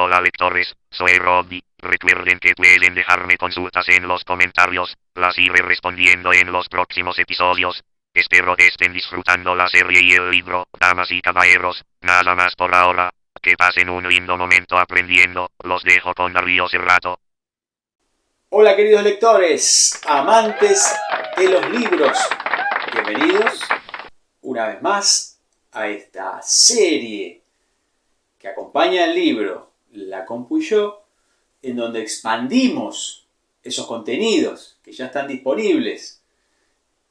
Hola lectores, soy Roddy. Recuerden que pueden dejarme consultas en los comentarios, las iré respondiendo en los próximos episodios. Espero que estén disfrutando la serie y el libro, damas y caballeros. Nada más por ahora. Que pasen un lindo momento aprendiendo. Los dejo con Darío Serrato. Hola queridos lectores, amantes de los libros. Bienvenidos una vez más a esta serie que acompaña el libro La Compu y Yo, en donde expandimos esos contenidos que ya están disponibles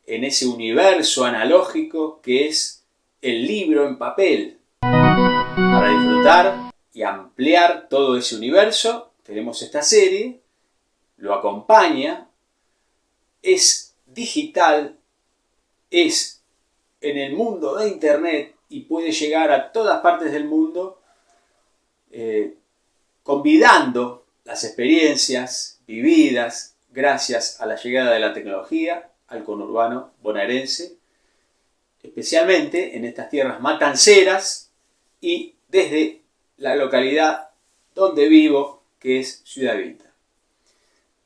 en ese universo analógico que es el libro en papel. Para disfrutar y ampliar todo ese universo, tenemos esta serie, lo acompaña, es digital, es en el mundo de Internet y puede llegar a todas partes del mundo, convidando las experiencias vividas gracias a la llegada de la tecnología al conurbano bonaerense, especialmente en estas tierras matanceras y desde la localidad donde vivo, que es Ciudad Vinta.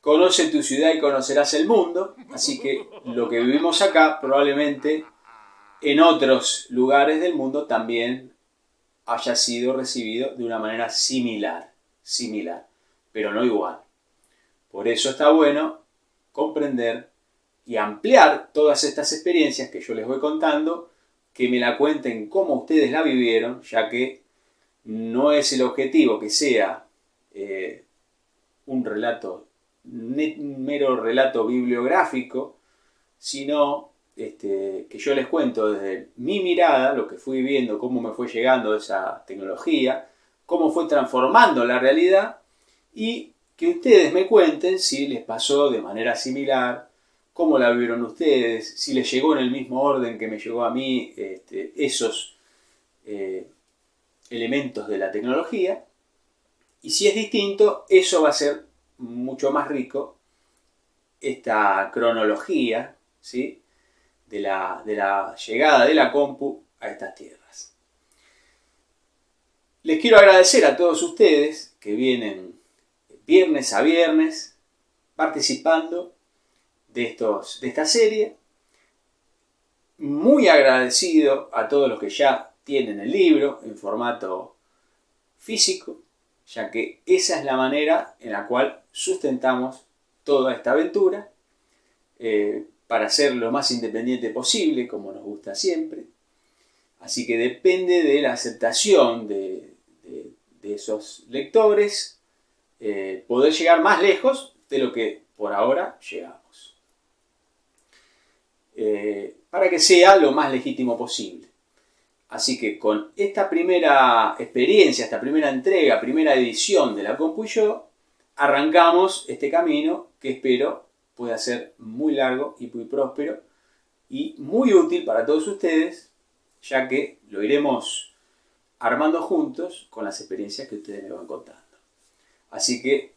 Conoce tu ciudad y conocerás el mundo, así que lo que vivimos acá probablemente en otros lugares del mundo también haya sido recibido de una manera similar, pero no igual. Por eso está bueno comprender y ampliar todas estas experiencias que yo les voy contando, que me la cuenten como ustedes la vivieron, ya que no es el objetivo que sea un mero relato bibliográfico, sino que yo les cuento desde mi mirada, lo que fui viendo, cómo me fue llegando esa tecnología, cómo fue transformando la realidad, y que ustedes me cuenten si les pasó de manera similar, cómo la vieron ustedes, si les llegó en el mismo orden que me llegó a mí esos elementos de la tecnología, y si es distinto, eso va a ser mucho más rico, esta cronología, ¿sí?, de la llegada de la compu a estas tierras. Les quiero agradecer a todos ustedes que vienen viernes a viernes participando de esta serie. Muy agradecido a todos los que ya tienen el libro en formato físico, ya que esa es la manera en la cual sustentamos toda esta aventura, para ser lo más independiente posible, como nos gusta siempre. Así que depende de la aceptación de esos lectores, poder llegar más lejos de lo que por ahora llegamos. Para que sea lo más legítimo posible. Así que con esta primera experiencia, esta primera entrega, primera edición de La Compu y Yo, arrancamos este camino que espero pueda ser muy largo y muy próspero y muy útil para todos ustedes, ya que lo iremos armando juntos con las experiencias que ustedes me van contando. Así que,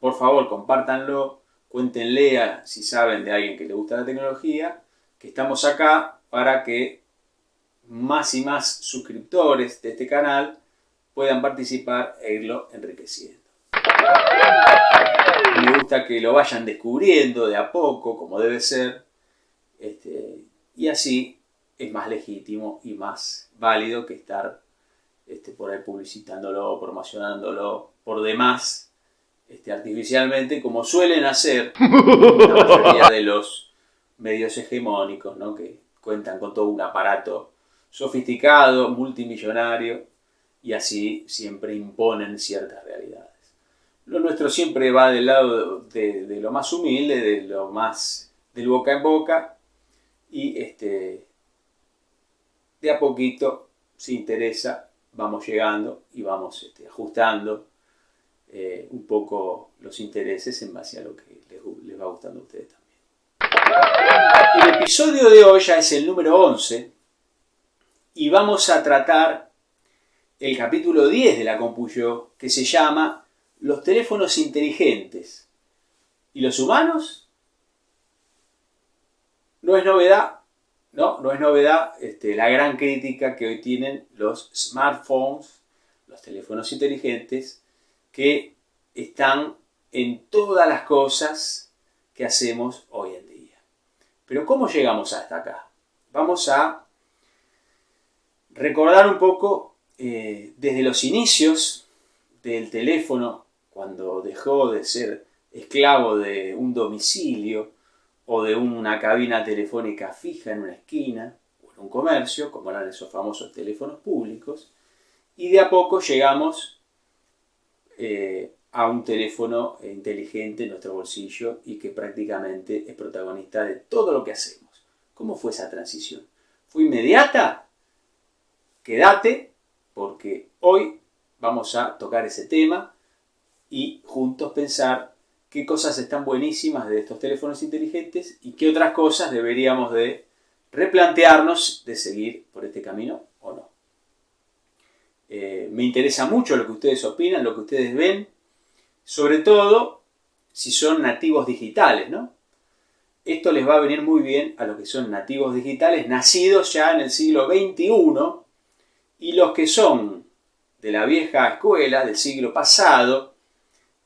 por favor, compártanlo, cuéntenle si saben de alguien que le gusta la tecnología, que estamos acá para que más y más suscriptores de este canal puedan participar e irlo enriqueciendo. Me gusta que lo vayan descubriendo de a poco, como debe ser, y así es más legítimo y más válido que estar por ahí publicitándolo, promocionándolo por demás, artificialmente, como suelen hacer la mayoría de los medios hegemónicos, ¿no?, que cuentan con todo un aparato sofisticado, multimillonario, y así siempre imponen ciertas realidades. Lo nuestro siempre va del lado de lo más humilde, de lo más del boca en boca, y de a poquito, si interesa, vamos llegando y vamos ajustando un poco los intereses en base a lo que les va gustando a ustedes también. El episodio de hoy ya es el número 11 y vamos a tratar el capítulo 10 de La Compu y Yo, que se llama Los teléfonos inteligentes y los humanos. No es novedad, no es novedad la gran crítica que hoy tienen los smartphones, los teléfonos inteligentes que están en todas las cosas que hacemos hoy en día. Pero ¿cómo llegamos hasta acá? Vamos a recordar un poco desde los inicios del teléfono, cuando dejó de ser esclavo de un domicilio o de una cabina telefónica fija en una esquina o en un comercio, como eran esos famosos teléfonos públicos, y de a poco llegamos a un teléfono inteligente en nuestro bolsillo y que prácticamente es protagonista de todo lo que hacemos. ¿Cómo fue esa transición? ¿Fue inmediata? Quédate, porque hoy vamos a tocar ese tema y juntos pensar qué cosas están buenísimas de estos teléfonos inteligentes y qué otras cosas deberíamos de replantearnos de seguir por este camino o no. Me interesa mucho lo que ustedes opinan, lo que ustedes ven, sobre todo si son nativos digitales, ¿no? Esto les va a venir muy bien a los que son nativos digitales, nacidos ya en el siglo XXI, y los que son de la vieja escuela, del siglo pasado,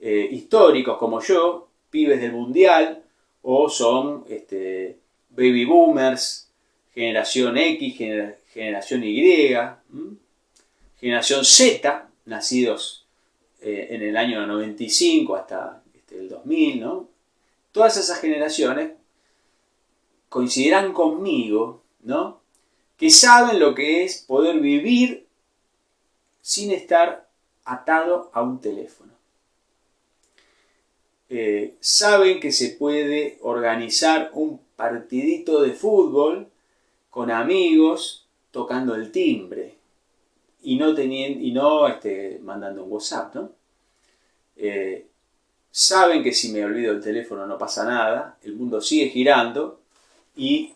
históricos como yo, pibes del mundial, o son baby boomers, generación X, generación Y, generación Z, nacidos en el año 95 hasta el 2000, ¿no? Todas esas generaciones coincidirán conmigo, ¿no?, que saben lo que es poder vivir sin estar atado a un teléfono. Saben que se puede organizar un partidito de fútbol con amigos tocando el timbre y no mandando un WhatsApp, ¿no? Saben que si me olvido el teléfono no pasa nada, el mundo sigue girando y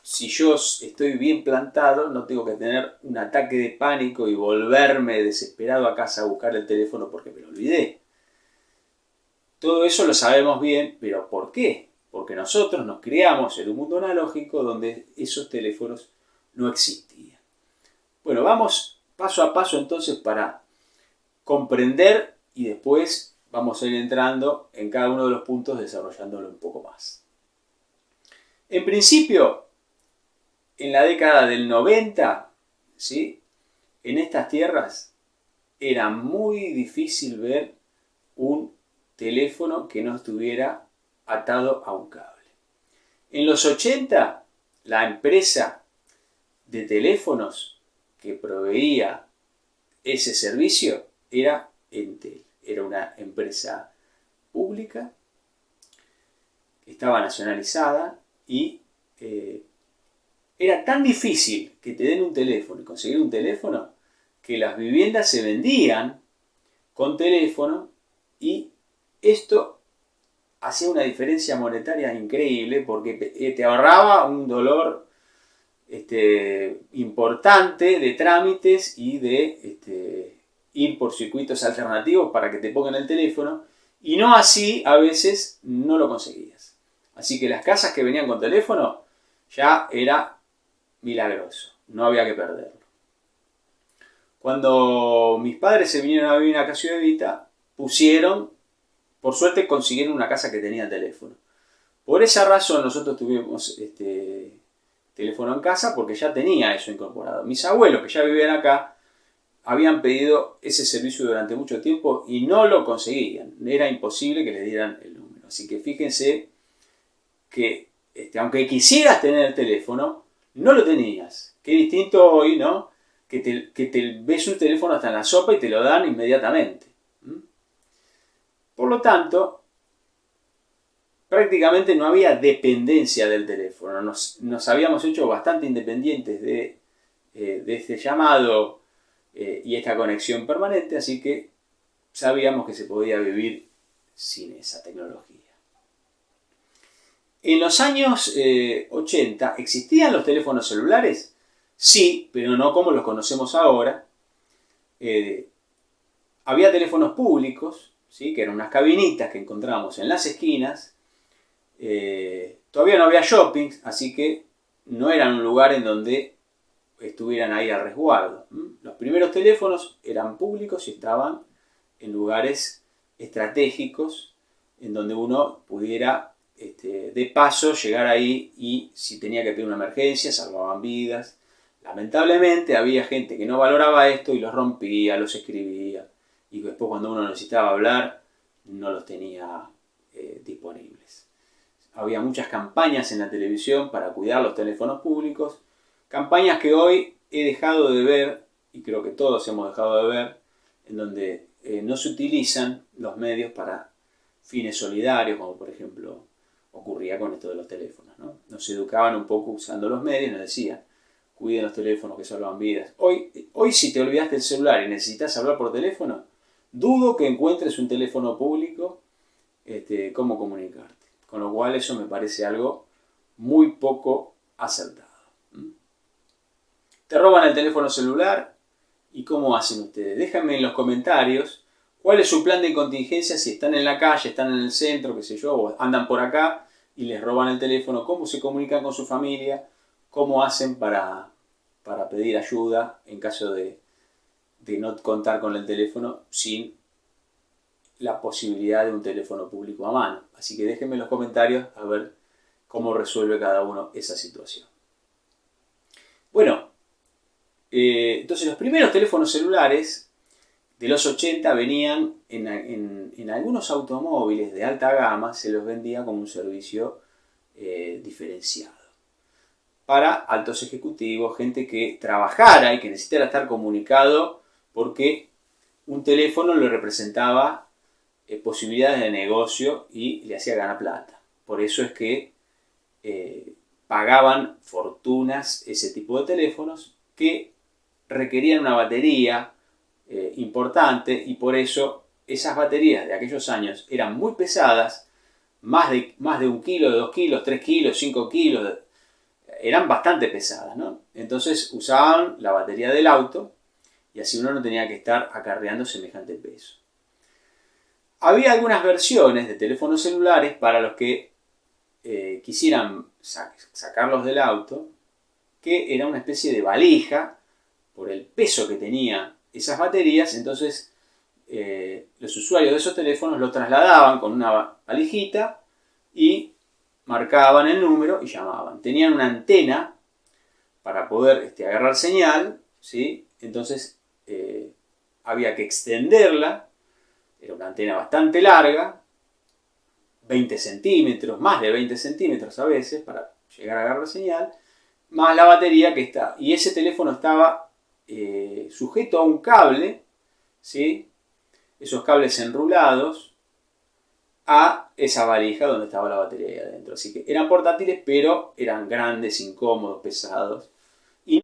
si yo estoy bien plantado no tengo que tener un ataque de pánico y volverme desesperado a casa a buscar el teléfono porque me lo olvidé. Todo eso lo sabemos bien, pero ¿por qué? Porque nosotros nos criamos en un mundo analógico donde esos teléfonos no existían. Bueno, vamos paso a paso entonces para comprender y después vamos a ir entrando en cada uno de los puntos desarrollándolo un poco más. En principio, en la década del 90, ¿sí?, en estas tierras era muy difícil ver un teléfono que no estuviera atado a un cable. En los 80, la empresa de teléfonos que proveía ese servicio era Entel. Era una empresa pública, estaba nacionalizada y era tan difícil que te den un teléfono y conseguir un teléfono que las viviendas se vendían con teléfono y esto hacía una diferencia monetaria increíble porque te ahorraba un dolor importante de trámites y de ir por circuitos alternativos para que te pongan el teléfono y no así a veces no lo conseguías. Así que las casas que venían con teléfono ya era milagroso, no había que perderlo. Cuando mis padres se vinieron a vivir acá a Ciudad Evita, por suerte consiguieron una casa que tenía teléfono. Por esa razón nosotros tuvimos teléfono en casa porque ya tenía eso incorporado. Mis abuelos que ya vivían acá habían pedido ese servicio durante mucho tiempo y no lo conseguían. Era imposible que les dieran el número. Así que fíjense que aunque quisieras tener el teléfono, no lo tenías. Qué distinto hoy, ¿no?, que te ves un teléfono hasta en la sopa y te lo dan inmediatamente. Por lo tanto, prácticamente no había dependencia del teléfono. Nos habíamos hecho bastante independientes de este llamado y esta conexión permanente, así que sabíamos que se podía vivir sin esa tecnología. En los años 80, ¿existían los teléfonos celulares? Sí, pero no como los conocemos ahora. Había teléfonos públicos, ¿sí?, que eran unas cabinitas que encontramos en las esquinas. Todavía no había shoppings, así que no eran un lugar en donde estuvieran ahí al resguardo. Los primeros teléfonos eran públicos y estaban en lugares estratégicos en donde uno pudiera de paso llegar ahí y si tenía que pedir una emergencia salvaban vidas. Lamentablemente había gente que no valoraba esto y los rompía, los escribía y después cuando uno necesitaba hablar no los tenía disponibles. Había muchas campañas en la televisión para cuidar los teléfonos públicos, campañas que hoy he dejado de ver, y creo que todos hemos dejado de ver, en donde no se utilizan los medios para fines solidarios, como por ejemplo ocurría con esto de los teléfonos, ¿no? Nos educaban un poco usando los medios, nos decían, cuiden los teléfonos que salvan vidas. Hoy si te olvidaste el celular y necesitas hablar por teléfono, dudo que encuentres un teléfono público cómo comunicarte. Con lo cual eso me parece algo muy poco acertado. ¿Te roban el teléfono celular? ¿Y cómo hacen ustedes? Déjenme en los comentarios cuál es su plan de contingencia si están en la calle, están en el centro, qué sé yo, o andan por acá y les roban el teléfono. ¿Cómo se comunican con su familia? ¿Cómo hacen para pedir ayuda en caso de no contar con el teléfono sin la posibilidad de un teléfono público a mano? Así que déjenme en los comentarios a ver cómo resuelve cada uno esa situación. Bueno, entonces los primeros teléfonos celulares de los 80 venían en algunos automóviles de alta gama, se los vendía como un servicio diferenciado para altos ejecutivos, gente que trabajara y que necesitara estar comunicado porque un teléfono le representaba posibilidades de negocio y le hacía ganar plata. Por eso es que pagaban fortunas ese tipo de teléfonos que requerían una batería importante y por eso esas baterías de aquellos años eran muy pesadas, más de 1 kilo, 2 kilos, 3 kilos, 5 kilos, eran bastante pesadas, ¿no? Entonces usaban la batería del auto y así uno no tenía que estar acarreando semejante peso. Había algunas versiones de teléfonos celulares para los que quisieran sacarlos del auto, que era una especie de valija por el peso que tenía esas baterías. Entonces los usuarios de esos teléfonos lo trasladaban con una valijita y marcaban el número y llamaban. Tenían una antena para poder agarrar señal, ¿sí? Entonces había que extenderla. Era una antena bastante larga, 20 centímetros, más de 20 centímetros a veces, para llegar a agarrar señal, más la batería que está. Y ese teléfono estaba sujeto a un cable, ¿sí? Esos cables enrulados a esa valija donde estaba la batería ahí adentro. Así que eran portátiles, pero eran grandes, incómodos, pesados. Y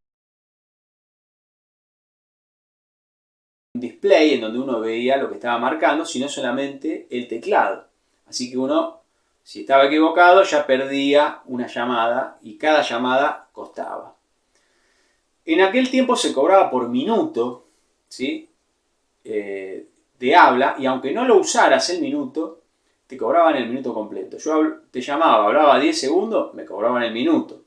un display en donde uno veía lo que estaba marcando, sino solamente el teclado. Así que uno, si estaba equivocado, ya perdía una llamada y cada llamada costaba. En aquel tiempo se cobraba por minuto, ¿sí? De habla, y aunque no lo usaras el minuto, te cobraban el minuto completo. Yo te llamaba, hablaba 10 segundos, me cobraban el minuto.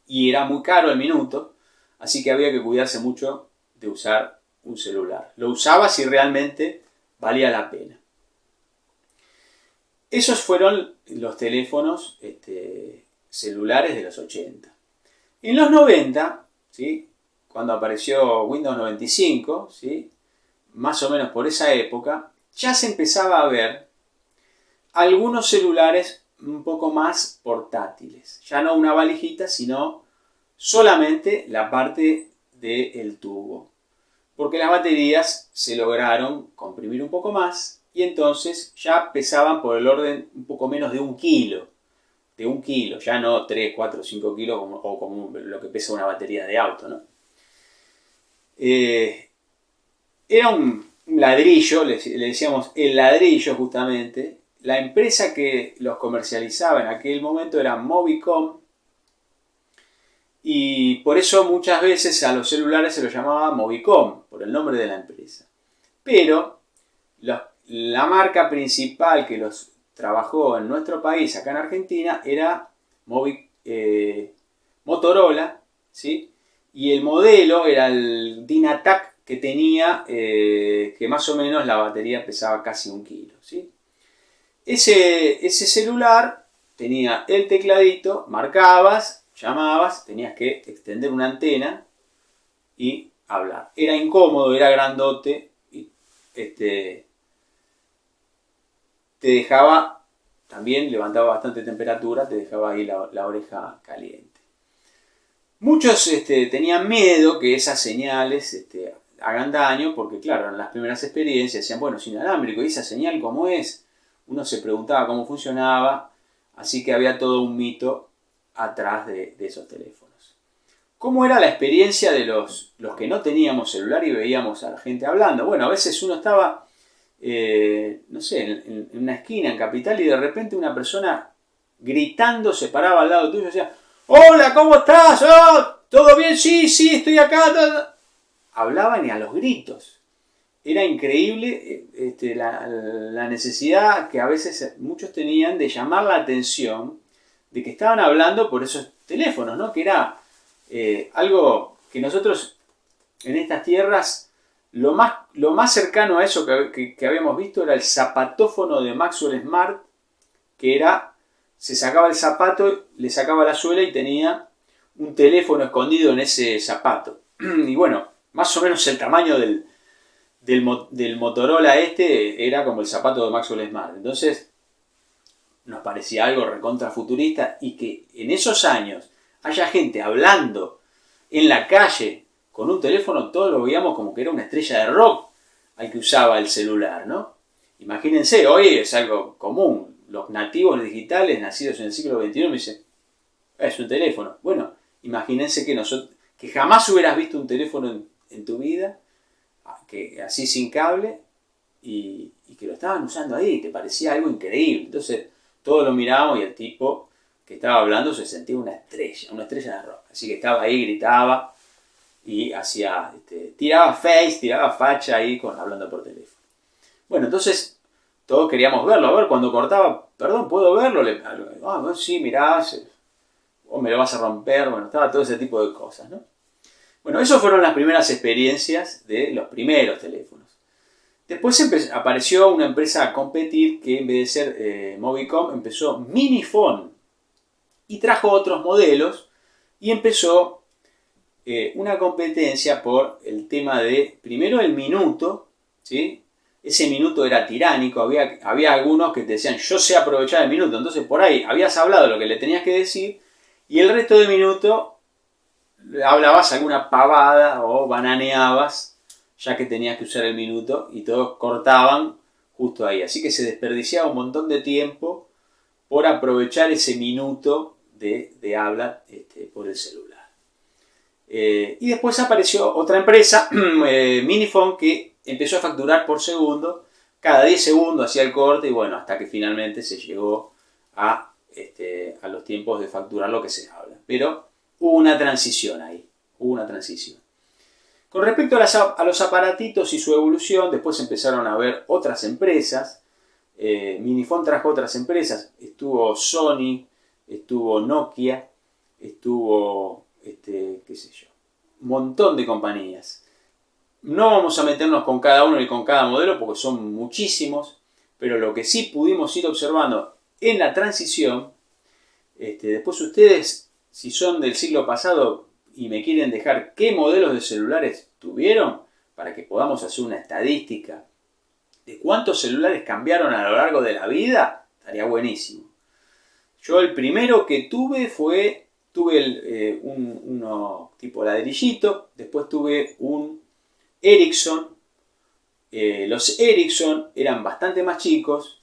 Y era muy caro el minuto, así que había que cuidarse mucho de usar un celular. Lo usaba si realmente valía la pena. Esos fueron los teléfonos celulares de los 80. En los 90, ¿sí? Cuando apareció Windows 95, ¿sí? Más o menos por esa época, ya se empezaba a ver algunos celulares un poco más portátiles. Ya no una valijita, sino solamente la parte del tubo. Porque las baterías se lograron comprimir un poco más y entonces ya pesaban por el orden un poco menos de 1 kilo. De 1 kilo, ya no 3, 4, 5 kilos como lo que pesa una batería de auto, ¿no? Era un ladrillo, le decíamos el ladrillo justamente. La empresa que los comercializaba en aquel momento era Movicom y por eso muchas veces a los celulares se los llamaba Movicom, por el nombre de la empresa. Pero la marca principal que los trabajó en nuestro país, acá en Argentina, era Motorola, ¿sí? y el modelo era el Dynatac, que tenía, que más o menos la batería pesaba casi 1 kilo, ¿sí? Ese celular tenía el tecladito, marcabas, llamabas, tenías que extender una antena y hablar. Era incómodo, era grandote, y te dejaba, también levantaba bastante temperatura, te dejaba ahí la oreja caliente. Muchos tenían miedo que esas señales hagan daño, porque claro, en las primeras experiencias decían, bueno, es inalámbrico, ¿y esa señal cómo es? Uno se preguntaba cómo funcionaba, así que había todo un mito atrás de esos teléfonos. ¿Cómo era la experiencia de los que no teníamos celular y veíamos a la gente hablando? Bueno, a veces uno estaba, no sé, en una esquina en Capital y de repente una persona gritando se paraba al lado tuyo y decía, hola, ¿cómo estás? Oh, ¿todo bien? Sí, estoy acá. Hablaban y a los gritos. Era increíble la necesidad que a veces muchos tenían de llamar la atención de que estaban hablando por esos teléfonos, ¿no? Que era algo que nosotros en estas tierras, lo más cercano a eso que habíamos visto era el zapatófono de Maxwell Smart, que era, se sacaba el zapato, le sacaba la suela y tenía un teléfono escondido en ese zapato. Y bueno, más o menos el tamaño del Motorola era como el zapato de Maxwell Smart. Entonces nos parecía algo recontra futurista, y que en esos años haya gente hablando en la calle con un teléfono, todos lo veíamos como que era una estrella de rock al que usaba el celular, ¿no? Imagínense, hoy es algo común. Los nativos digitales nacidos en el siglo XXI me dicen, es un teléfono. Bueno, imagínense que jamás hubieras visto un teléfono en tu vida, que así sin cable, y que lo estaban usando ahí, te parecía algo increíble. Entonces todos lo mirábamos y el tipo que estaba hablando se sentía una estrella de rock. Así que estaba ahí, gritaba y hacía, tiraba facha ahí hablando por teléfono. Bueno, entonces todos queríamos verlo. A ver, cuando cortaba, perdón, ¿puedo verlo? Sí, mirá, o me lo vas a romper. Bueno, estaba todo ese tipo de cosas, ¿no? Bueno, esas fueron las primeras experiencias de los primeros teléfonos. Después apareció una empresa a competir que en vez de ser Movicom empezó Minifone y trajo otros modelos y empezó una competencia por el tema de, primero el minuto, ¿sí? Ese minuto era tiránico, había algunos que te decían, yo sé aprovechar el minuto, entonces por ahí habías hablado lo que le tenías que decir y el resto del minuto hablabas alguna pavada o bananeabas, ya que tenías que usar el minuto, y todos cortaban justo ahí. Así que se desperdiciaba un montón de tiempo por aprovechar ese minuto de habla por el celular. Y después apareció otra empresa, Minifone, que empezó a facturar por segundo. Cada 10 segundos hacía el corte y bueno, hasta que finalmente se llegó a los tiempos de facturar lo que se habla. Pero hubo una transición ahí, Con respecto a los aparatitos y su evolución, después empezaron a haber otras empresas. Minifone trajo otras empresas. Estuvo Sony, estuvo Nokia, estuvo, qué sé yo, un montón de compañías. No vamos a meternos con cada uno y con cada modelo porque son muchísimos, pero lo que sí pudimos ir observando en la transición, después ustedes, si son del siglo pasado y me quieren dejar qué modelos de celulares tuvieron, para que podamos hacer una estadística de cuántos celulares cambiaron a lo largo de la vida, estaría buenísimo. Yo el primero que tuve uno tipo ladrillito, después tuve un Ericsson. Los Ericsson eran bastante más chicos,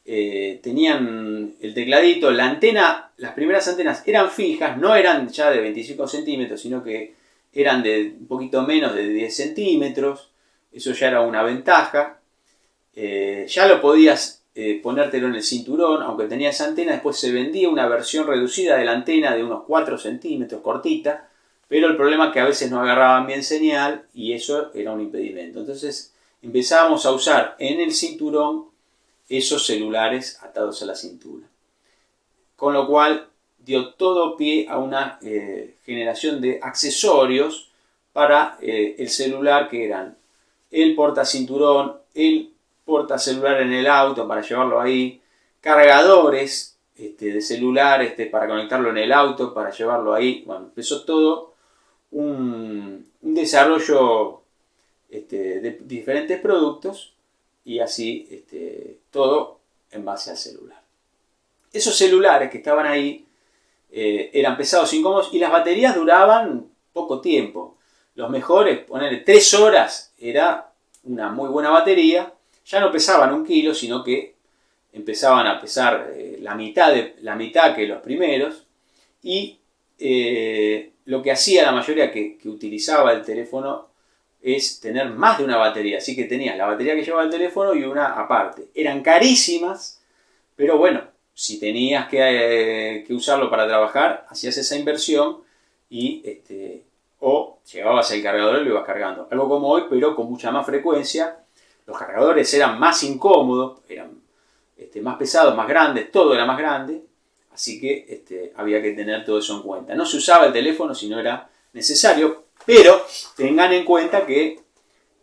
tenían el tecladito, la antena, las primeras antenas eran fijas, no eran ya de 25 centímetros, sino que eran de un poquito menos de 10 centímetros, eso ya era una ventaja. Ya lo podías ponértelo en el cinturón, aunque tenía esa antena. Después se vendía una versión reducida de la antena de unos 4 centímetros, cortita, pero el problema es que a veces no agarraban bien señal y eso era un impedimento. Entonces empezábamos a usar en el cinturón esos celulares atados a la cintura. Con lo cual dio todo pie a una generación de accesorios para el celular, que eran el portacinturón, el portacelular en el auto para llevarlo ahí, cargadores de celular para conectarlo en el auto, para llevarlo ahí. Bueno, empezó todo un desarrollo de diferentes productos, y así todo en base al celular. Esos celulares que estaban ahí eran pesados, incómodos, y las baterías duraban poco tiempo. Los mejores, ponerle 3 horas, era una muy buena batería. Ya no pesaban 1 kilo, sino que empezaban a pesar la mitad que los primeros. Y lo que hacía la mayoría que utilizaba el teléfono es tener más de una batería. Así que tenías la batería que llevaba el teléfono y una aparte. Eran carísimas, pero bueno, si tenías que usarlo para trabajar, hacías esa inversión y o llevabas el cargador y lo ibas cargando. Algo como hoy, pero con mucha más frecuencia. Los cargadores eran más incómodos, eran más pesados, más grandes, todo era más grande. Así que había que tener todo eso en cuenta. No se usaba el teléfono si no era necesario, pero tengan en cuenta que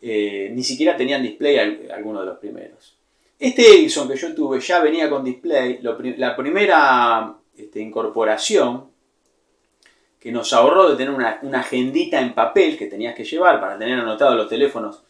ni siquiera tenían display algunos de los primeros. Este Ericsson que yo tuve ya venía con display. La primera incorporación que nos ahorró de tener una agendita en papel que tenías que llevar para tener anotados los teléfonos,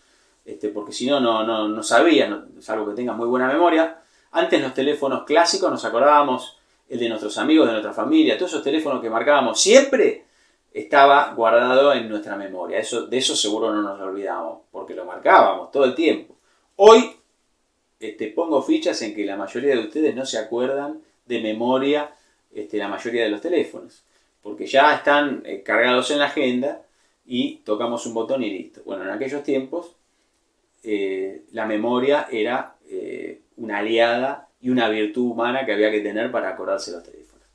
porque si no, no sabías, salvo que tengas muy buena memoria. Antes los teléfonos clásicos nos acordábamos el de nuestros amigos, de nuestra familia, todos esos teléfonos que marcábamos siempre estaba guardado en nuestra memoria. De eso seguro no nos olvidamos, porque lo marcábamos todo el tiempo. Hoy pongo fichas en que la mayoría de ustedes no se acuerdan de memoria la mayoría de los teléfonos, porque ya están cargados en la agenda y tocamos un botón y listo. Bueno, en aquellos tiempos la memoria era una aliada y una virtud humana que había que tener para acordarse los teléfonos.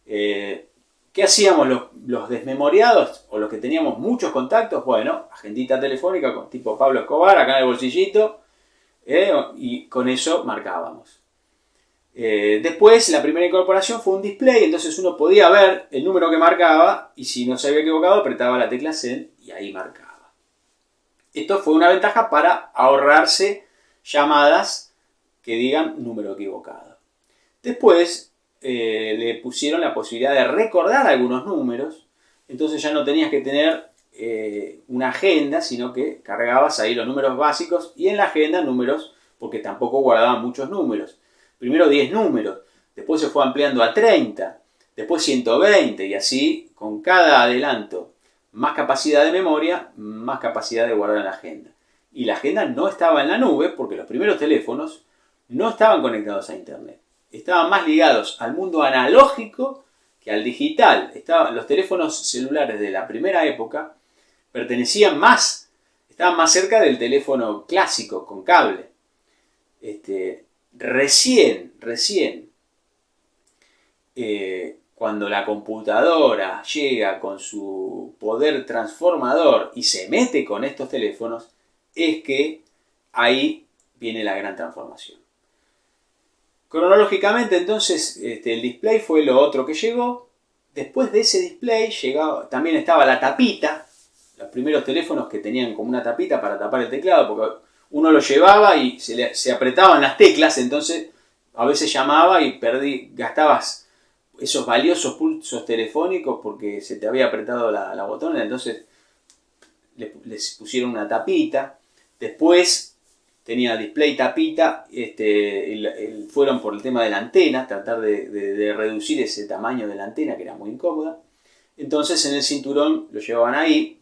¿Qué hacíamos los desmemoriados o los que teníamos muchos contactos? Bueno, agendita telefónica con tipo Pablo Escobar acá en el bolsillito, y con eso marcábamos. Después la primera incorporación fue un display, entonces uno podía ver el número que marcaba y si no se había equivocado apretaba la tecla Send y ahí marcaba. Esto fue una ventaja para ahorrarse llamadas que digan número equivocado. Después le pusieron la posibilidad de recordar algunos números, entonces ya no tenías que tener una agenda, sino que cargabas ahí los números básicos y en la agenda números, porque tampoco guardaban muchos números. Primero 10 números, después se fue ampliando a 30, después 120 y así con cada adelanto más capacidad de memoria, más capacidad de guardar en la agenda. Y la agenda no estaba en la nube porque los primeros teléfonos no estaban conectados a internet. Estaban más ligados al mundo analógico que al digital. Los teléfonos celulares de la primera época estaban más cerca del teléfono clásico con cable. Recién, cuando la computadora llega con su poder transformador y se mete con estos teléfonos, es que ahí viene la gran transformación. Cronológicamente, entonces, el display fue lo otro que llegó. Después de ese display también estaba la tapita. Los primeros teléfonos que tenían como una tapita para tapar el teclado, porque uno lo llevaba y se apretaban las teclas, entonces a veces llamaba y gastabas esos valiosos pulsos telefónicos porque se te había apretado la botona, entonces les pusieron una tapita. Después tenía display tapita, fueron por el tema de la antena, tratar de reducir ese tamaño de la antena que era muy incómoda. Entonces en el cinturón lo llevaban ahí.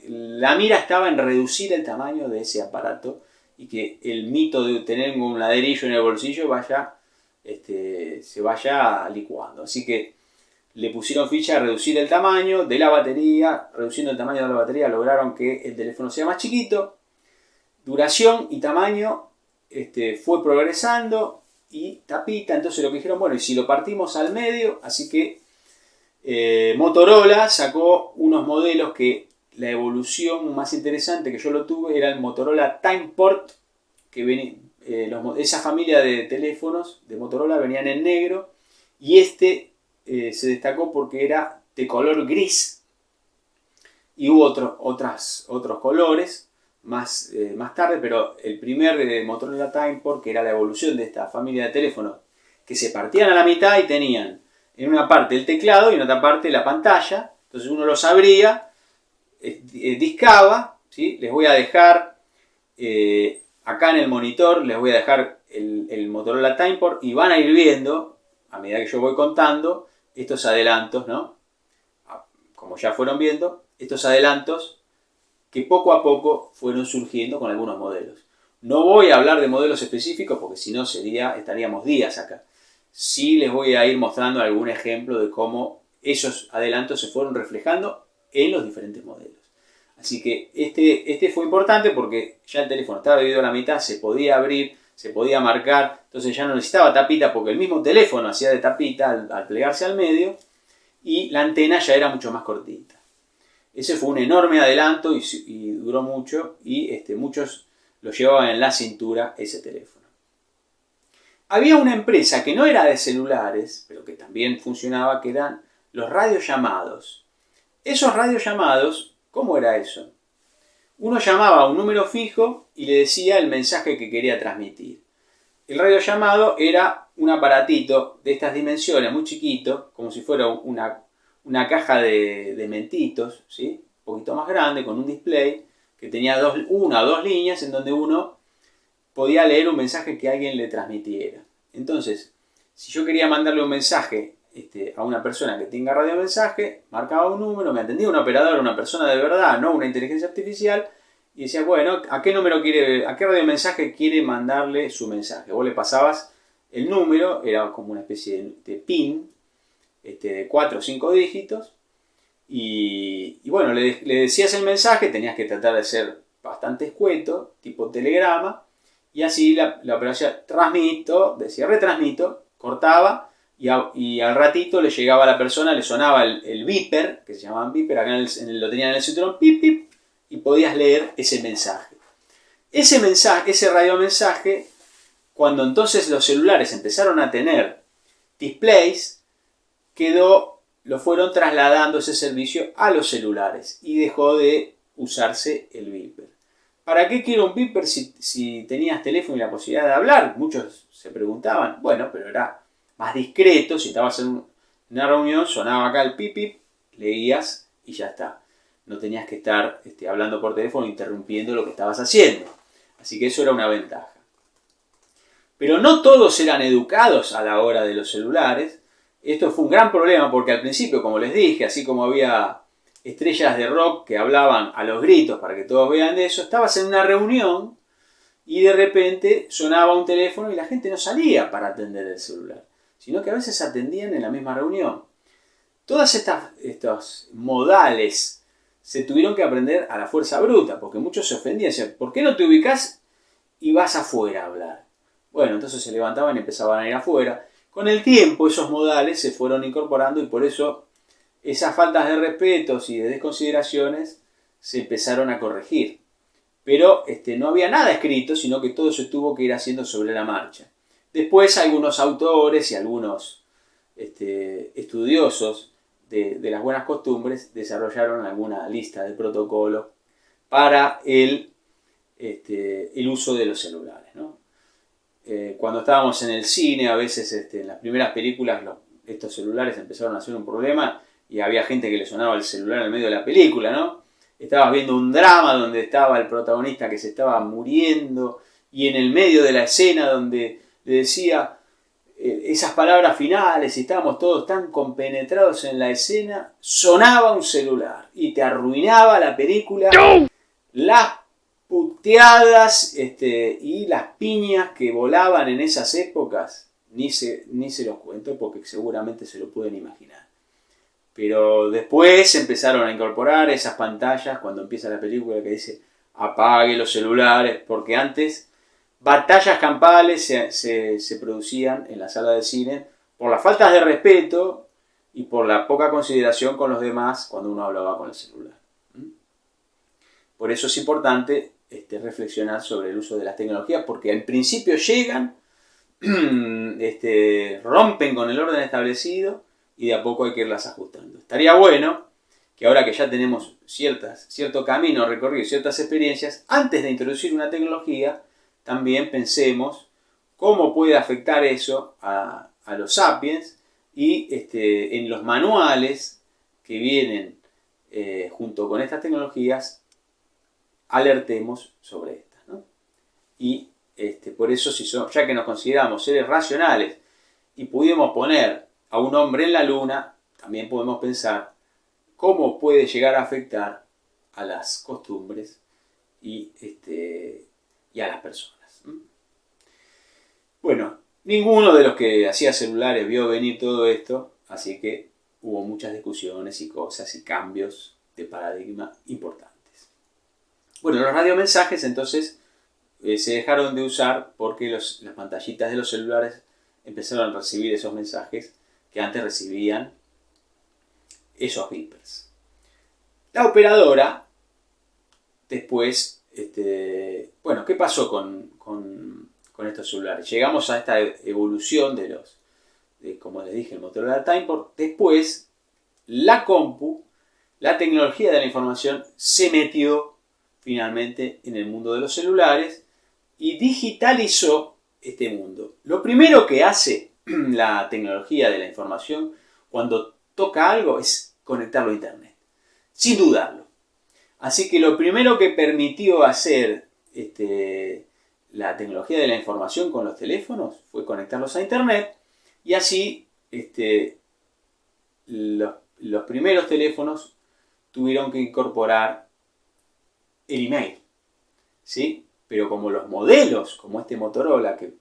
La mira estaba en reducir el tamaño de ese aparato y que el mito de tener un ladrillo en el bolsillo se vaya licuando. Así que le pusieron ficha a reducir el tamaño de la batería. Reduciendo el tamaño de la batería lograron que el teléfono sea más chiquito. Duración y tamaño fue progresando y tapita. Entonces lo que dijeron, bueno, y si lo partimos al medio, así que Motorola sacó unos modelos que la evolución más interesante que yo lo tuve era el Motorola Timeport, que esa familia de teléfonos de Motorola venían en negro y este se destacó porque era de color gris. Y hubo otros colores más tarde, pero el primer Motorola Timeport, que era la evolución de esta familia de teléfonos, que se partían a la mitad y tenían en una parte el teclado y en otra parte la pantalla. Entonces uno los abría, discaba, ¿sí? Les voy a dejar acá en el monitor, les voy a dejar el Motorola Timeport y van a ir viendo, a medida que yo voy contando, estos adelantos, ¿no? Como ya fueron viendo, estos adelantos que poco a poco fueron surgiendo con algunos modelos. No voy a hablar de modelos específicos porque si no estaríamos días acá. Sí les voy a ir mostrando algún ejemplo de cómo esos adelantos se fueron reflejando en los diferentes modelos. Así que este fue importante porque ya el teléfono estaba dividido a la mitad, se podía abrir, se podía marcar, entonces ya no necesitaba tapita porque el mismo teléfono hacía de tapita al plegarse al medio y la antena ya era mucho más cortita. Ese fue un enorme adelanto y duró mucho y muchos lo llevaban en la cintura ese teléfono. Había una empresa que no era de celulares, pero que también funcionaba, que eran los radiollamados. Esos radiollamados, ¿cómo era eso? Uno llamaba a un número fijo y le decía el mensaje que quería transmitir. El radiollamado era un aparatito de estas dimensiones, muy chiquito, como si fuera una caja de mentitos, ¿sí? Un poquito más grande, con un display, que tenía una o dos líneas en donde uno podía leer un mensaje que alguien le transmitiera. Entonces, si yo quería mandarle un mensaje a una persona que tenga radiomensaje, marcaba un número, me atendía un operador, una persona de verdad, no una inteligencia artificial, y decía, bueno, ¿a qué radiomensaje quiere mandarle su mensaje? Vos le pasabas el número, era como una especie de PIN, de 4 o 5 dígitos, y bueno, le decías el mensaje, tenías que tratar de ser bastante escueto, tipo telegrama, y así la operación decía retransmito, cortaba, y al ratito le llegaba a la persona, le sonaba el beeper, que se llamaban beeper, acá lo tenían en el cinturón, pip, pip, y podías leer ese mensaje. Ese radiomensaje, cuando entonces los celulares empezaron a tener displays, lo fueron trasladando ese servicio a los celulares y dejó de usarse el beeper. ¿Para qué quiero un beeper si tenías teléfono y la posibilidad de hablar? Muchos se preguntaban. Bueno, pero era más discreto. Si estabas en una reunión, sonaba acá el pip pip, leías y ya está. No tenías que estar hablando por teléfono interrumpiendo lo que estabas haciendo. Así que eso era una ventaja. Pero no todos eran educados a la hora de los celulares. Esto fue un gran problema porque al principio, como les dije, así como había estrellas de rock que hablaban a los gritos para que todos vean de eso, estabas en una reunión y de repente sonaba un teléfono y la gente no salía para atender el celular, sino que a veces atendían en la misma reunión. Todas estos modales se tuvieron que aprender a la fuerza bruta, porque muchos se ofendían, decían, ¿por qué no te ubicás y vas afuera a hablar? Bueno, entonces se levantaban y empezaban a ir afuera. Con el tiempo esos modales se fueron incorporando y por eso esas faltas de respetos y de desconsideraciones se empezaron a corregir. Pero no había nada escrito, sino que todo se tuvo que ir haciendo sobre la marcha. Después algunos autores y algunos estudiosos de las buenas costumbres desarrollaron alguna lista de protocolos para el uso de los celulares, ¿no? Cuando estábamos en el cine, a veces en las primeras películas estos celulares empezaron a ser un problema y había gente que le sonaba el celular en medio de la película, ¿no? Estabas viendo un drama donde estaba el protagonista que se estaba muriendo y en el medio de la escena donde le decía esas palabras finales y estábamos todos tan compenetrados en la escena, sonaba un celular y te arruinaba la película. Las puteadas y las piñas que volaban en esas épocas, ni se los cuento porque seguramente se lo pueden imaginar. Pero después empezaron a incorporar esas pantallas cuando empieza la película que dice apague los celulares, porque antes batallas campales se producían en la sala de cine por las faltas de respeto y por la poca consideración con los demás cuando uno hablaba con el celular. Por eso es importante reflexionar sobre el uso de las tecnologías, porque al principio llegan rompen con el orden establecido y de a poco hay que irlas ajustando. Estaría bueno que ahora que ya tenemos cierto camino recorrido, ciertas experiencias, antes de introducir una tecnología, también pensemos cómo puede afectar eso a los sapiens y en los manuales que vienen junto con estas tecnologías, alertemos sobre estas, ¿no? Y por eso, ya que nos consideramos seres racionales y pudimos poner a un hombre en la luna, también podemos pensar cómo puede llegar a afectar a las costumbres y a las personas. Bueno, ninguno de los que hacía celulares vio venir todo esto, así que hubo muchas discusiones y cosas y cambios de paradigma importantes. Bueno, los radiomensajes entonces se dejaron de usar porque las pantallitas de los celulares empezaron a recibir esos mensajes que antes recibían esos beepers. La operadora, después, bueno, ¿qué pasó con estos celulares? Llegamos a esta evolución de como les dije, el Motorola Timeport. Después, la compu, la tecnología de la información, se metió finalmente en el mundo de los celulares y digitalizó este mundo. Lo primero que hace la tecnología de la información cuando toca algo es conectarlo a Internet, sin dudarlo. Así que lo primero que permitió hacer la tecnología de la información con los teléfonos fue conectarlos a Internet y así los primeros teléfonos tuvieron que incorporar el email, ¿sí? Pero como los modelos, como este Motorola, que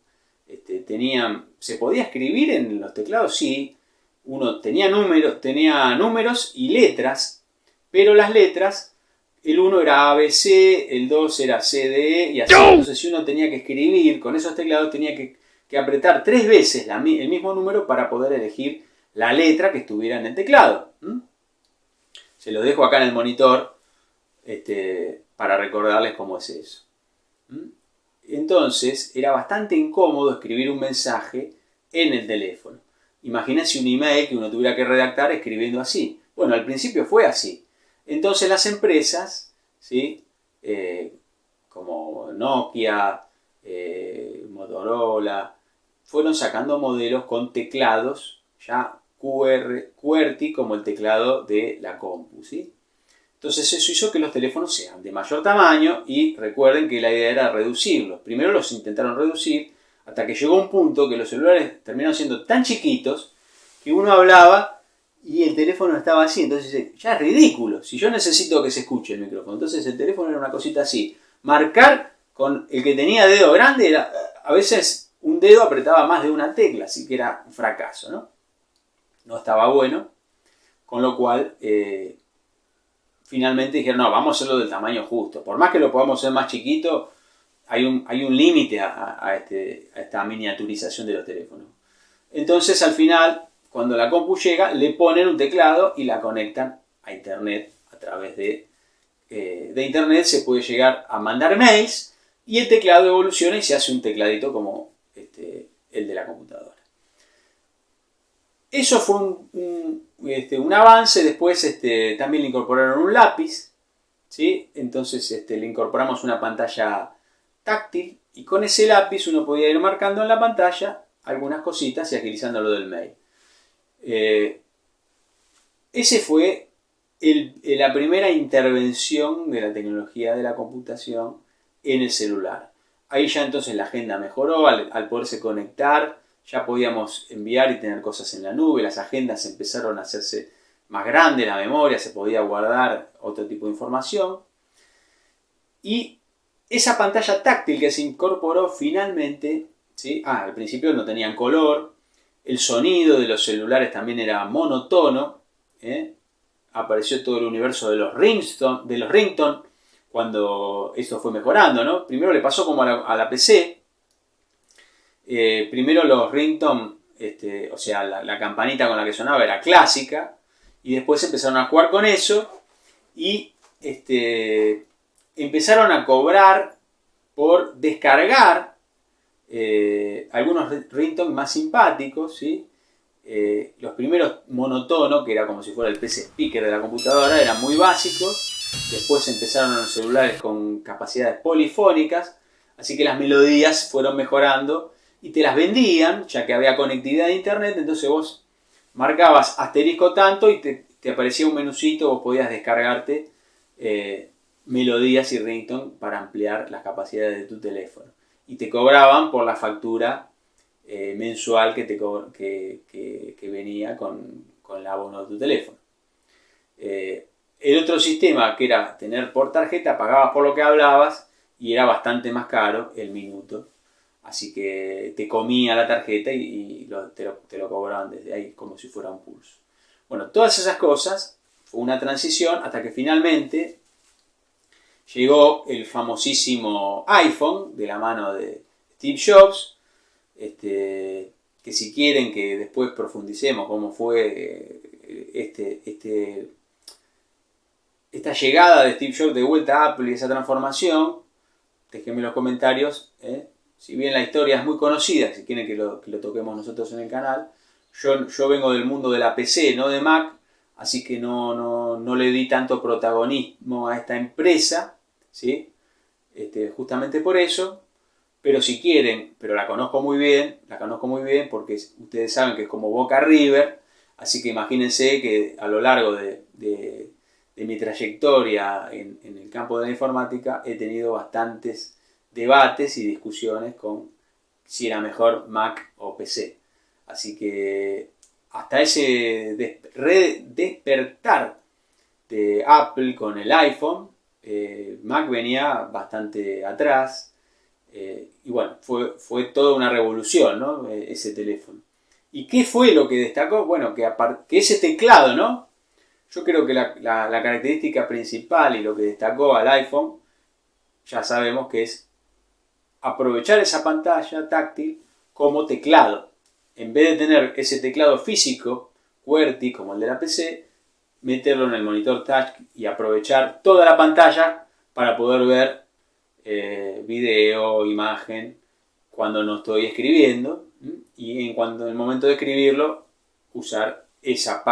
se podía escribir en los teclados, sí, uno tenía números y letras, pero las letras, el 1 era ABC, el 2 era CDE y así. Entonces si uno tenía que escribir con esos teclados, tenía que apretar 3 veces el mismo número para poder elegir la letra que estuviera en el teclado. Se lo dejo acá en el monitor para recordarles cómo es eso. Entonces era bastante incómodo escribir un mensaje en el teléfono. Imagínense un email que uno tuviera que redactar escribiendo así. Bueno, al principio fue así. Entonces las empresas, ¿sí? Como Nokia, Motorola, fueron sacando modelos con teclados ya QWERTY como el teclado de la compu, ¿sí? Entonces eso hizo que los teléfonos sean de mayor tamaño y recuerden que la idea era reducirlos. Primero los intentaron reducir hasta que llegó un punto que los celulares terminaron siendo tan chiquitos que uno hablaba y el teléfono estaba así. Entonces ya es ridículo. Si yo necesito que se escuche el micrófono, entonces el teléfono era una cosita así. Marcar con el que tenía dedo grande era, a veces un dedo apretaba más de una tecla, así que era un fracaso, ¿no? No estaba bueno, con lo cual finalmente dijeron, no, vamos a hacerlo del tamaño justo. Por más que lo podamos hacer más chiquito, hay un límite a esta miniaturización de los teléfonos. Entonces, al final, cuando la compu llega, le ponen un teclado y la conectan a Internet. A través de Internet se puede llegar a mandar mails y el teclado evoluciona y se hace un tecladito como el de la computadora. Eso fue un avance. Después también le incorporaron un lápiz, ¿sí? Entonces le incorporamos una pantalla táctil y con ese lápiz uno podía ir marcando en la pantalla algunas cositas y agilizando lo del mail. Ese fue la primera intervención de la tecnología de la computación en el celular. Ahí ya entonces la agenda mejoró al poderse conectar. Ya podíamos enviar y tener cosas en la nube, las agendas empezaron a hacerse más grandes, la memoria, se podía guardar otro tipo de información. Y esa pantalla táctil que se incorporó finalmente, ¿sí? Al principio no tenían color, el sonido de los celulares también era monotono, apareció todo el universo de los ringtone, cuando esto fue mejorando, ¿no? Primero le pasó como a la PC. Primero los ringtone, o sea, la campanita con la que sonaba era clásica, y después empezaron a jugar con eso, y empezaron a cobrar por descargar algunos ringtones más simpáticos, ¿sí? Los primeros monotono, que era como si fuera el PC speaker de la computadora, eran muy básicos. Después empezaron los celulares con capacidades polifónicas, así que las melodías fueron mejorando y te las vendían, ya que había conectividad de internet. Entonces vos marcabas asterisco tanto y te aparecía un menucito, vos podías descargarte melodías y ringtone para ampliar las capacidades de tu teléfono. Y te cobraban por la factura mensual que venía con el abono de tu teléfono. El otro sistema, que era tener por tarjeta, pagabas por lo que hablabas y era bastante más caro el minuto. Así que te comía la tarjeta y te lo cobraban desde ahí como si fuera un pulso. Bueno, todas esas cosas fue una transición hasta que finalmente llegó el famosísimo iPhone de la mano de Steve Jobs. Que si quieren que después profundicemos cómo fue esta llegada de Steve Jobs de vuelta a Apple y esa transformación, déjenme en los comentarios. Si bien la historia es muy conocida, si quieren que lo toquemos nosotros en el canal, yo vengo del mundo de la PC, no de Mac, así que no le di tanto protagonismo a esta empresa, ¿sí? Justamente por eso. Pero si quieren, pero la conozco muy bien porque ustedes saben que es como Boca River, así que imagínense que a lo largo de mi trayectoria en el campo de la informática he tenido bastantes debates y discusiones con si era mejor Mac o PC. Así que hasta ese despertar de Apple con el iPhone, Mac venía bastante atrás. Y bueno, fue toda una revolución, ¿no? Ese teléfono. ¿Y qué fue lo que destacó? Bueno, que ese teclado, ¿no? Yo creo que la característica principal y lo que destacó al iPhone, ya sabemos que es aprovechar esa pantalla táctil como teclado. En vez de tener ese teclado físico, QWERTY, como el de la PC, meterlo en el monitor touch y aprovechar toda la pantalla para poder ver video, imagen, cuando no estoy escribiendo, y en el momento de escribirlo, usar esa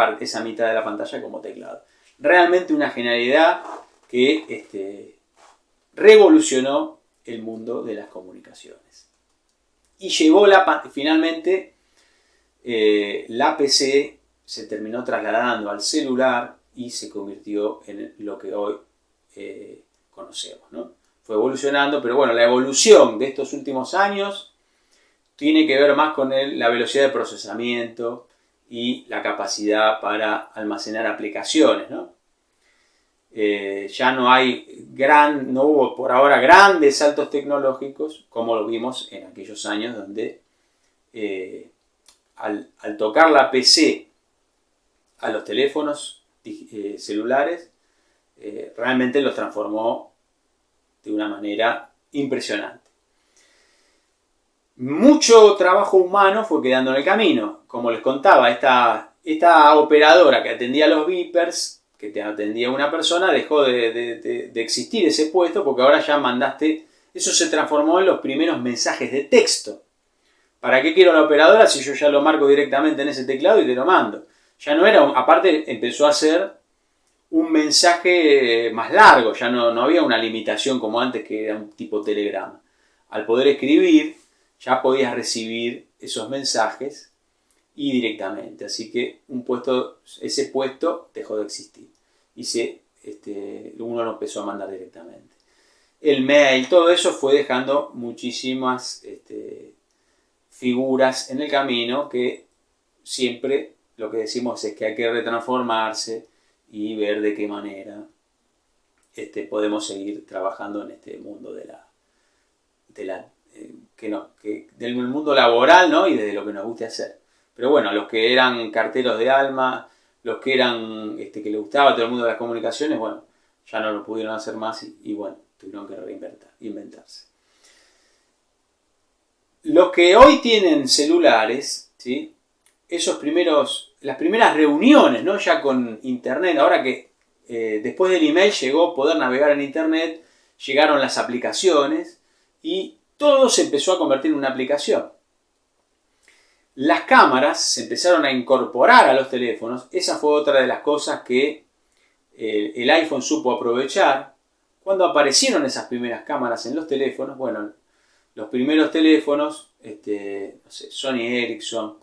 mitad de la pantalla como teclado. Realmente una genialidad que revolucionó el mundo de las comunicaciones. Y llevó finalmente la PC se terminó trasladando al celular y se convirtió en lo que hoy conocemos, ¿no? Fue evolucionando, pero bueno, la evolución de estos últimos años tiene que ver más con la velocidad de procesamiento y la capacidad para almacenar aplicaciones, ¿no? Ya no hubo por ahora grandes saltos tecnológicos como lo vimos en aquellos años donde al tocar la PC a los teléfonos celulares, realmente los transformó de una manera impresionante. Mucho trabajo humano fue quedando en el camino. Como les contaba, esta operadora que atendía los beepers, que te atendía una persona, dejó de existir ese puesto porque ahora ya mandaste. Eso se transformó en los primeros mensajes de texto. ¿Para qué quiero la operadora si yo ya lo marco directamente en ese teclado y te lo mando? Ya no era, aparte empezó a ser un mensaje más largo, ya no había una limitación como antes que era un tipo telegrama. Al poder escribir, ya podías recibir esos mensajes y directamente. Así que ese puesto dejó de existir y uno lo empezó a mandar directamente. El mail, todo eso fue dejando muchísimas figuras en el camino que siempre lo que decimos es que hay que retransformarse y ver de qué manera podemos seguir trabajando en este mundo del mundo laboral, ¿no? Y desde lo que nos guste hacer. Pero bueno, los que eran carteros de alma, los que eran que les gustaba todo el mundo de las comunicaciones, bueno, ya no lo pudieron hacer más y bueno, tuvieron que reinventarse. Los que hoy tienen celulares, ¿sí? Las primeras reuniones, ¿no? Ya con internet, ahora que después del email llegó poder navegar en internet, llegaron las aplicaciones y todo se empezó a convertir en una aplicación. Las cámaras se empezaron a incorporar a los teléfonos. Esa fue otra de las cosas que el iPhone supo aprovechar. Cuando aparecieron esas primeras cámaras en los teléfonos, bueno, los primeros teléfonos, no sé, Sony Ericsson,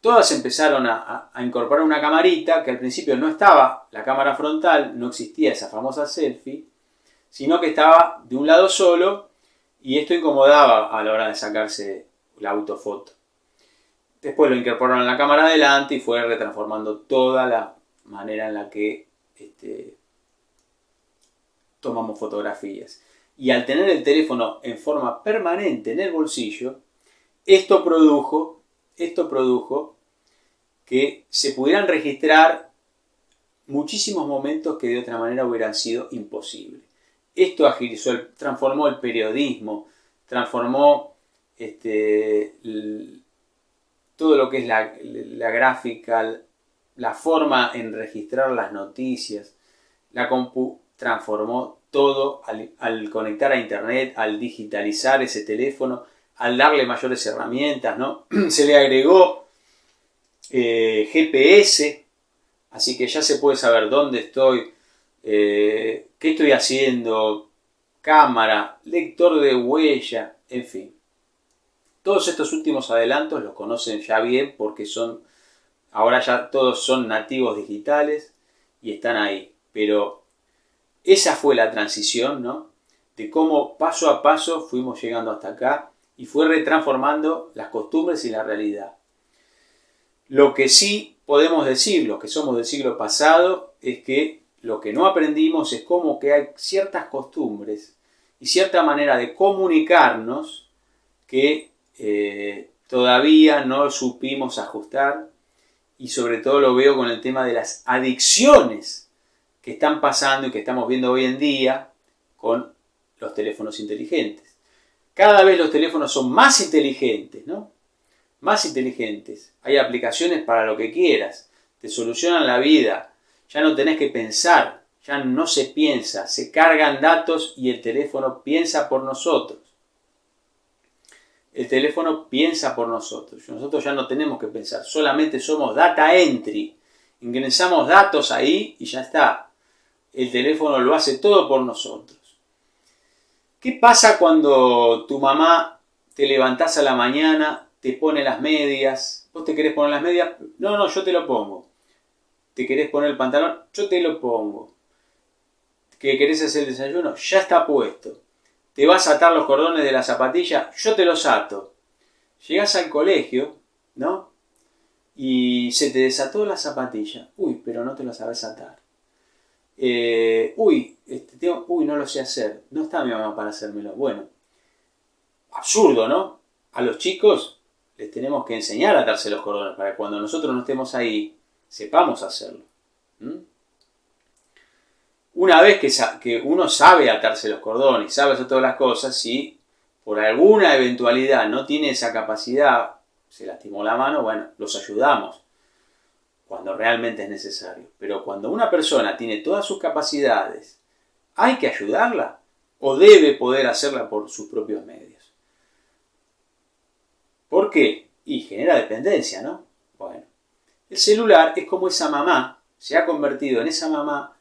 todas empezaron a incorporar una camarita que al principio no estaba la cámara frontal, no existía esa famosa selfie, sino que estaba de un lado solo y esto incomodaba a la hora de sacarse la autofoto. Después lo incorporaron en la cámara adelante y fue retransformando toda la manera en la que tomamos fotografías. Y al tener el teléfono en forma permanente en el bolsillo, esto produjo que se pudieran registrar muchísimos momentos que de otra manera hubieran sido imposibles. Esto agilizó, transformó el periodismo, transformó todo lo que es la gráfica, la forma en registrar las noticias. La compu transformó todo al conectar a internet, al digitalizar ese teléfono, al darle mayores herramientas, ¿no? Se le agregó GPS, así que ya se puede saber dónde estoy, qué estoy haciendo, cámara, lector de huella, en fin. Todos estos últimos adelantos los conocen ya bien porque ahora ya todos son nativos digitales y están ahí. Pero esa fue la transición, ¿no? De cómo paso a paso fuimos llegando hasta acá y fue retransformando las costumbres y la realidad. Lo que sí podemos decir, los que somos del siglo pasado, es que lo que no aprendimos es cómo que hay ciertas costumbres y cierta manera de comunicarnos que todavía no supimos ajustar, y sobre todo lo veo con el tema de las adicciones que están pasando y que estamos viendo hoy en día con los teléfonos inteligentes. Cada vez los teléfonos son más inteligentes, ¿no? Más inteligentes. Hay aplicaciones para lo que quieras, te solucionan la vida, ya no tenés que pensar, ya no se piensa, se cargan datos y el teléfono piensa por nosotros. El teléfono piensa por nosotros. Nosotros ya no tenemos que pensar, solamente somos data entry. Ingresamos datos ahí y ya está. El teléfono lo hace todo por nosotros. ¿Qué pasa cuando tu mamá te levantás a la mañana, te pone las medias? ¿Vos te querés poner las medias? No, yo te lo pongo. ¿Te querés poner el pantalón? Yo te lo pongo. ¿Que querés hacer el desayuno? Ya está puesto. ¿Te vas a atar los cordones de la zapatilla? Yo te los ato. Llegás al colegio, ¿no? Y se te desató la zapatilla. Uy, pero no te lo sabes atar. No lo sé hacer. No está mi mamá para hacérmelo. Bueno, absurdo, ¿no? A los chicos les tenemos que enseñar a atarse los cordones para que cuando nosotros no estemos ahí, sepamos hacerlo. Una vez que uno sabe atarse los cordones, sabe hacer todas las cosas, si por alguna eventualidad no tiene esa capacidad, se lastimó la mano, bueno, los ayudamos cuando realmente es necesario. Pero cuando una persona tiene todas sus capacidades, ¿hay que ayudarla? ¿O debe poder hacerla por sus propios medios? ¿Por qué? Y genera dependencia, ¿no? Bueno, el celular es como esa mamá, se ha convertido en esa mamá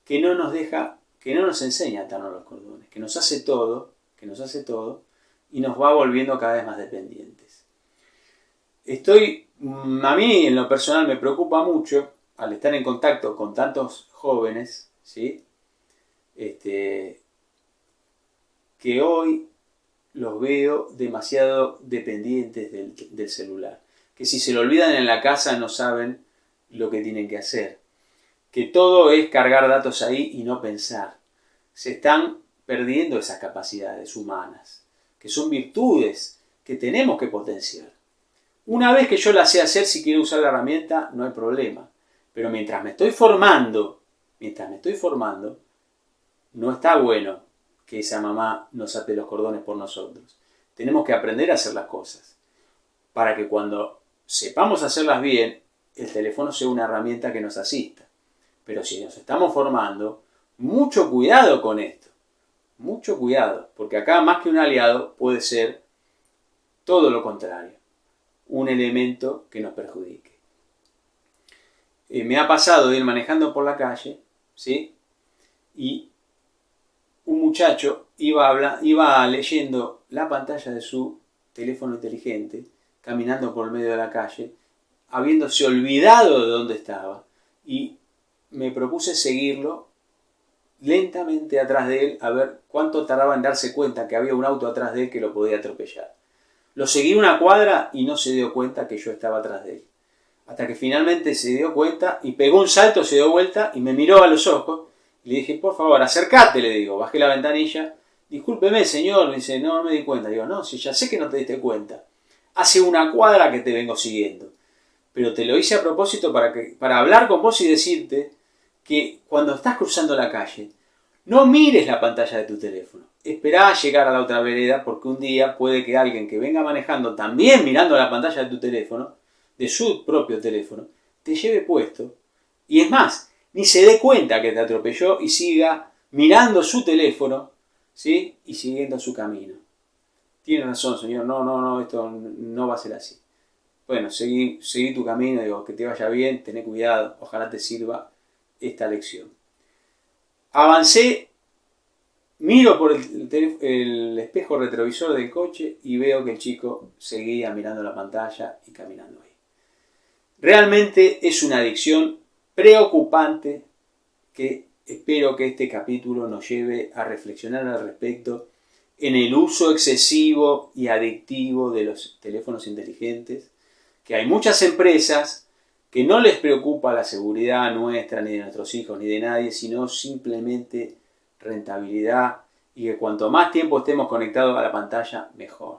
que no nos deja, que no nos enseña a atarnos los cordones, que nos hace todo y nos va volviendo cada vez más dependientes. A mí en lo personal me preocupa mucho al estar en contacto con tantos jóvenes, ¿sí? Que hoy los veo demasiado dependientes del celular, que si se lo olvidan en la casa no saben lo que tienen que hacer, que todo es cargar datos ahí y no pensar. Se están perdiendo esas capacidades humanas, que son virtudes que tenemos que potenciar. Una vez que yo la sé hacer, si quiero usar la herramienta, no hay problema. Pero mientras me estoy formando, no está bueno que esa mamá nos ate los cordones por nosotros. Tenemos que aprender a hacer las cosas, para que cuando sepamos hacerlas bien, el teléfono sea una herramienta que nos asista. Pero si nos estamos formando, mucho cuidado con esto. Mucho cuidado, porque acá más que un aliado puede ser todo lo contrario, un elemento que nos perjudique. Me ha pasado de ir manejando por la calle, ¿sí? Y un muchacho iba leyendo la pantalla de su teléfono inteligente, caminando por el medio de la calle, habiéndose olvidado de dónde estaba, y me propuse seguirlo lentamente atrás de él a ver cuánto tardaba en darse cuenta que había un auto atrás de él que lo podía atropellar. Lo seguí una cuadra y no se dio cuenta que yo estaba atrás de él. Hasta que finalmente se dio cuenta y pegó un salto, se dio vuelta y me miró a los ojos. Y le dije, por favor, acércate, le digo. Bajé la ventanilla. Discúlpeme, señor. Me dice, no me di cuenta. Digo, no, si ya sé que no te diste cuenta. Hace una cuadra que te vengo siguiendo. Pero te lo hice a propósito para hablar con vos y decirte que cuando estás cruzando la calle, no mires la pantalla de tu teléfono. Esperá a llegar a la otra vereda porque un día puede que alguien que venga manejando también mirando la pantalla de tu teléfono, de su propio teléfono, te lleve puesto. Y es más, ni se dé cuenta que te atropelló y siga mirando su teléfono, ¿sí? Y siguiendo su camino. Tiene razón, señor. No, esto no va a ser así. Bueno, seguí tu camino, digo, que te vaya bien, tené cuidado, ojalá te sirva esta lección. Avancé, miro por el espejo retrovisor del coche y veo que el chico seguía mirando la pantalla y caminando ahí. Realmente es una adicción preocupante que espero que este capítulo nos lleve a reflexionar al respecto en el uso excesivo y adictivo de los teléfonos inteligentes, que hay muchas empresas que no les preocupa la seguridad nuestra, ni de nuestros hijos, ni de nadie, sino simplemente rentabilidad y que cuanto más tiempo estemos conectados a la pantalla, mejor.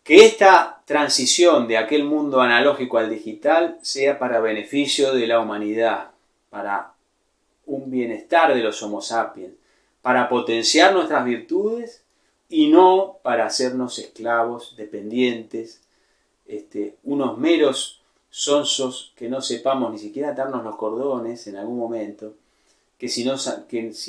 Que esta transición de aquel mundo analógico al digital sea para beneficio de la humanidad, para un bienestar de los Homo sapiens, para potenciar nuestras virtudes y no para hacernos esclavos, dependientes, unos meros sonsos que no sepamos ni siquiera atarnos los cordones en algún momento, que si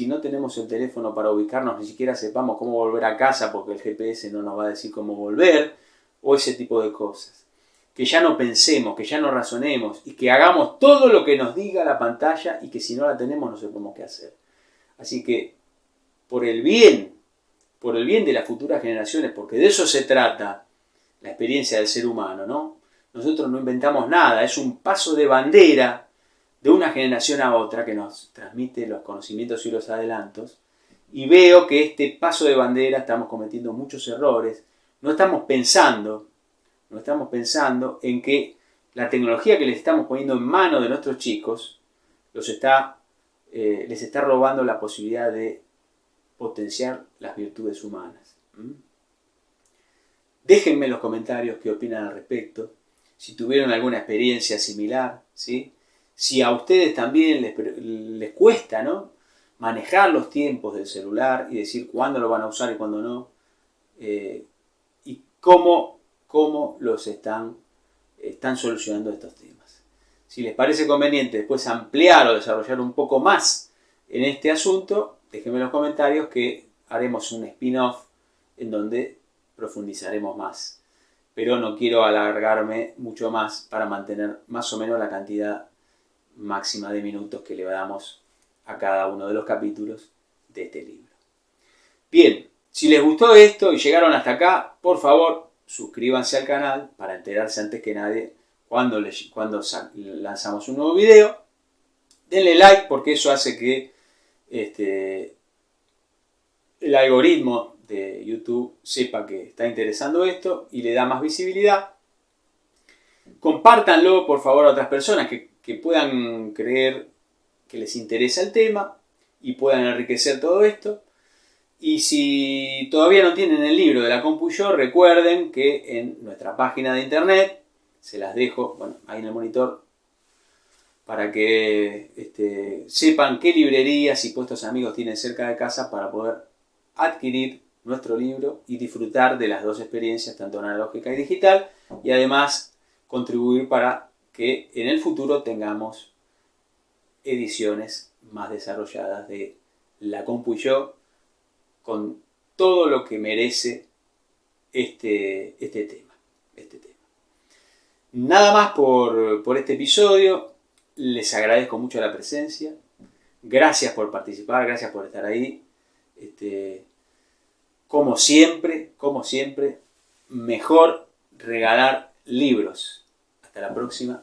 no tenemos el teléfono para ubicarnos ni siquiera sepamos cómo volver a casa porque el GPS no nos va a decir cómo volver, o ese tipo de cosas. Que ya no pensemos, que ya no razonemos y que hagamos todo lo que nos diga la pantalla y que si no la tenemos no sepamos qué hacer. Así que por el bien de las futuras generaciones, porque de eso se trata la experiencia del ser humano, ¿no? Nosotros no inventamos nada, es un paso de bandera de una generación a otra que nos transmite los conocimientos y los adelantos, y veo que este paso de bandera estamos cometiendo muchos errores, no estamos pensando en que la tecnología que les estamos poniendo en manos de nuestros chicos les está robando la posibilidad de potenciar las virtudes humanas. Déjenme en los comentarios qué opinan al respecto, si tuvieron alguna experiencia similar, ¿sí? Si a ustedes también les cuesta, ¿no?, manejar los tiempos del celular y decir cuándo lo van a usar y cuándo no, y cómo los están solucionando estos temas. Si les parece conveniente después ampliar o desarrollar un poco más en este asunto, déjenme en los comentarios que haremos un spin-off en donde profundizaremos más. Pero no quiero alargarme mucho más para mantener más o menos la cantidad máxima de minutos que le damos a cada uno de los capítulos de este libro. Bien, si les gustó esto y llegaron hasta acá, por favor, suscríbanse al canal para enterarse antes que nadie cuando lanzamos un nuevo video. Denle like porque eso hace que el algoritmo de YouTube sepa que está interesando esto y le da más visibilidad. Compártanlo por favor a otras personas que puedan creer que les interesa el tema y puedan enriquecer todo esto. Y si todavía no tienen el libro de la Compu y Yo, recuerden que en nuestra página de internet, se las dejo ahí en el monitor, para que sepan qué librerías y puestos amigos tienen cerca de casa para poder adquirir nuestro libro y disfrutar de las dos experiencias, tanto analógica y digital, y además contribuir para que en el futuro tengamos ediciones más desarrolladas de La Compu y Yo con todo lo que merece este tema. Nada más por este episodio. Les agradezco mucho la presencia. Gracias por participar, gracias por estar ahí. Como siempre, mejor regalar libros. Hasta la próxima.